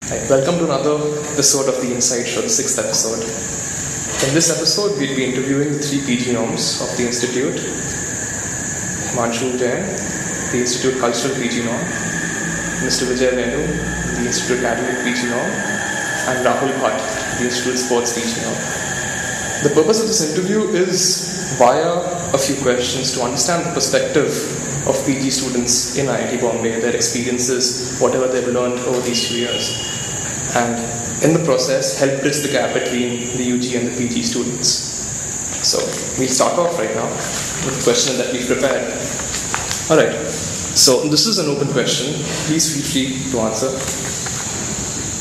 Hi, welcome to another episode of the Inside Show, the 6th episode. In this episode, we'll be interviewing the 3 PG norms of the Institute. Himanshu Jain, the Institute Cultural PG norm, Mr. Vijay Venu, the Institute Academic PG norm, and Rahul Bhatt, the Institute Sports PG norm. The purpose of this interview is via a few questions to understand the perspective of PG students in IIT Bombay, their experiences, whatever they've learned over these few years, and in the process help bridge the gap between the UG and the PG students. So we'll start off right now with the question that we've prepared. Alright, so this is an open question. Please feel free to answer.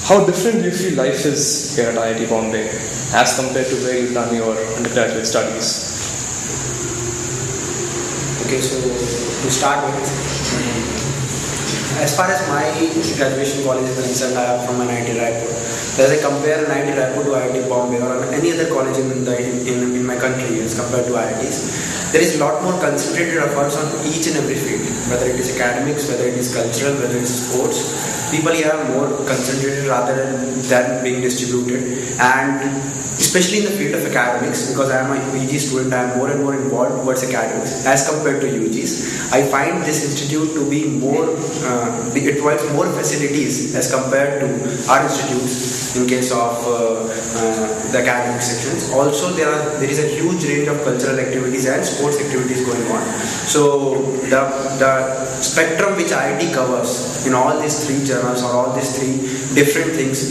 How different do you feel life is here at IIT Bombay as compared to where you've done your undergraduate studies? Okay, so to start with, as far as my graduation college is concerned, I am from an IIT Raipur. As I compare an IIT Raipur to IIT Bombay or any other college in my country as compared to IITs, there is a lot more concentrated efforts on each and every field, whether it is academics, whether it is cultural, whether it is sports. People here are more concentrated rather than being distributed, and especially in the field of academics, because I am a PG student, I am more and more involved towards academics as compared to UGs. I find this institute to be more, it provides more facilities as compared to our institutes in case of the academic sections. Also, there is a huge range of cultural activities and sports activities going on. So the spectrum which IIT covers in all these 3 journals or all these 3 different things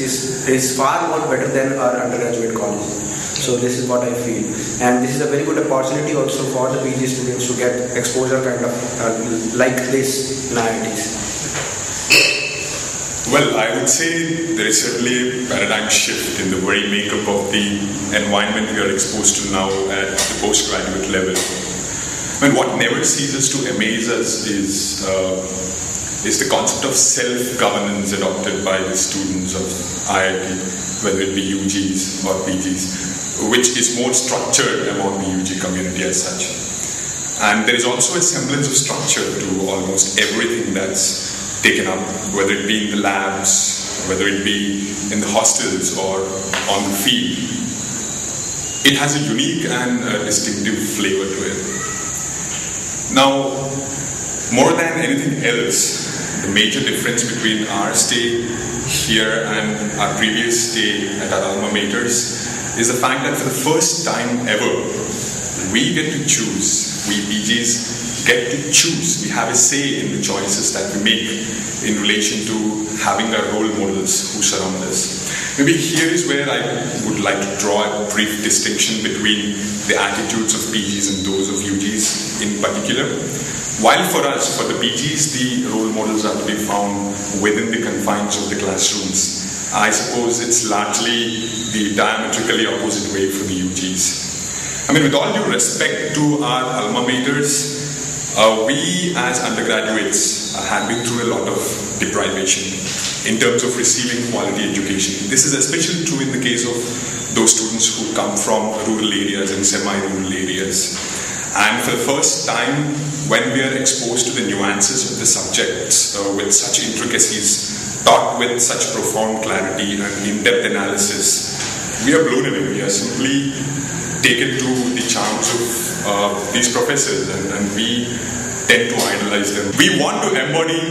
is far more better than our undergraduate college. So this is what I feel, and this is a very good opportunity also for the PG students to get exposure kind of like this in IITs. Well, I would say there is certainly a paradigm shift in the very makeup of the environment we are exposed to now at the postgraduate level. I mean, what never ceases to amaze us is the concept of self-governance adopted by the students of IIT, whether it be UGs or PGs, which is more structured among the UG community as such. And there is also a semblance of structure to almost everything that's taken up, whether it be in the labs, whether it be in the hostels or on the field. It has a unique and distinctive flavor to it. Now, more than anything else, the major difference between our stay here and our previous stay at our alma maters is the fact that for the first time ever, we get to choose. We PGs get to choose. We have a say in the choices that we make in relation to having our role models who surround us. Maybe here is where I would like to draw a brief distinction between the attitudes of PGs and those of UGs in particular. While for us, for the PGs, the role models are to be found within the confines of the classrooms, I suppose it's largely the diametrically opposite way for the UGs. I mean, with all due respect to our alma maters, we as undergraduates have been through a lot of deprivation in terms of receiving quality education. This is especially true in the case of those students who come from rural areas and semi-rural areas. And for the first time, when we are exposed to the nuances of the subjects with such intricacies, taught with such profound clarity and in-depth analysis, we are blown away. We are simply taken to the charms of these professors, and we tend to idolize them. We want to embody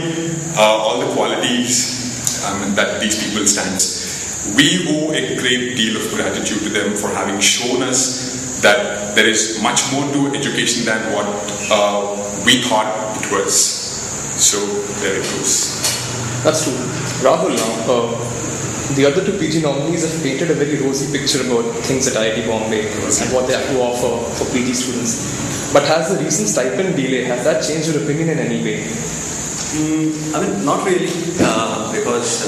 all the qualities that these people stand. We owe a great deal of gratitude to them for having shown us that there is much more to education than what we thought it was. So there it goes. That's true. Rahul, now, the other 2 PG nominees have painted a very rosy picture about things at IIT Bombay and what they have to offer for PG students. But has the recent stipend delay, has that changed your opinion in any way? I mean, not really, because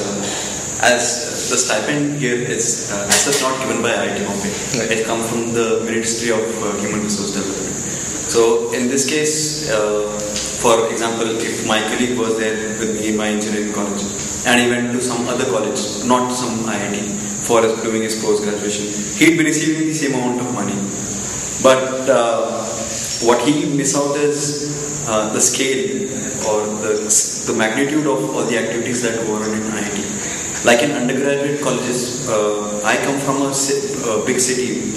as the stipend here is not given by IIT Bombay. Right. It comes from the Ministry of Human Resource Development. So in this case, for example, if my colleague was there with me in my engineering college and he went to some other college, not some IIT, for doing his post-graduation, he'd be receiving the same amount of money. But what he miss out is the scale or the magnitude of all the activities that go on in IIT. Like in undergraduate colleges, I come from a big city,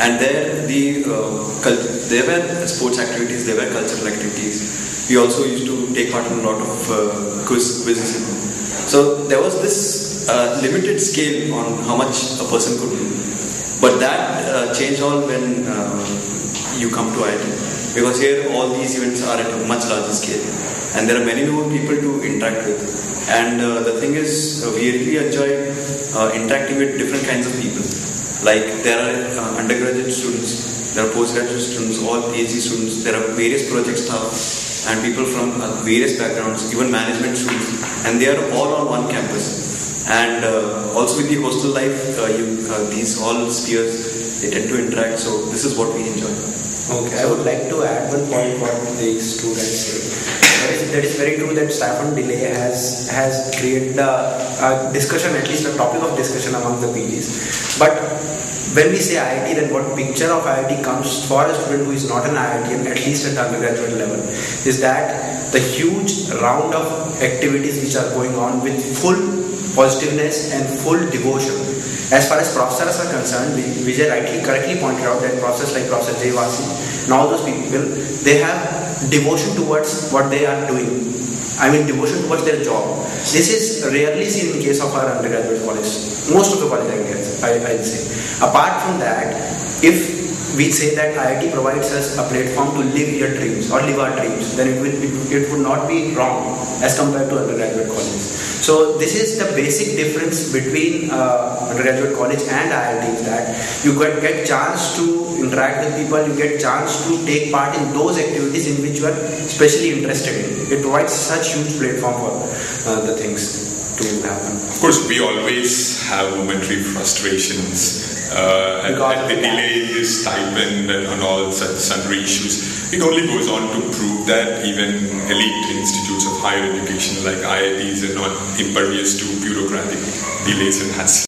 and there there were sports activities, there were cultural activities. We also used to take part in a lot of quizzes. So there was this limited scale on how much a person could do. But that changed all when you come to IIT, because here all these events are at a much larger scale, and there are many more people to interact with. And the thing is, we really enjoy interacting with different kinds of people. Like there are undergraduate students, there are postgraduate students, all PhD students, there are various project staff and people from various backgrounds, even management students, and they are all on one campus. And also with the hostel life, these all spheres, they tend to interact, so this is what we enjoy. Okay, I would like to add one point what the students say. That is very true that Stipend delay has created a discussion, at least a topic of discussion among the PGs. But when we say IIT, then what picture of IIT comes for a student who is not an IITian, at least at undergraduate level, is that the huge round of activities which are going on with full positiveness and full devotion. As far as professors are concerned, Vijay correctly pointed out that professors like Professor J. Vasi and all those people, they have devotion towards what they are doing. I mean devotion towards their job. This is rarely seen in case of our undergraduate college. Most of the college, I'll say. Apart from that, if we say that IIT provides us a platform to live your dreams or live our dreams, then it would not be wrong as compared to undergraduate college. So this is the basic difference between undergraduate college and IIT, that you get chance to interact with people, you get chance to take part in those activities in which you are especially interested in. It provides such huge platform for the things to happen. Of course, we always have momentary frustrations at the delay in this stipend and all such sundry issues. It only goes on to prove that even elite institutes of higher education like IITs are not impervious to bureaucratic delays and hassles.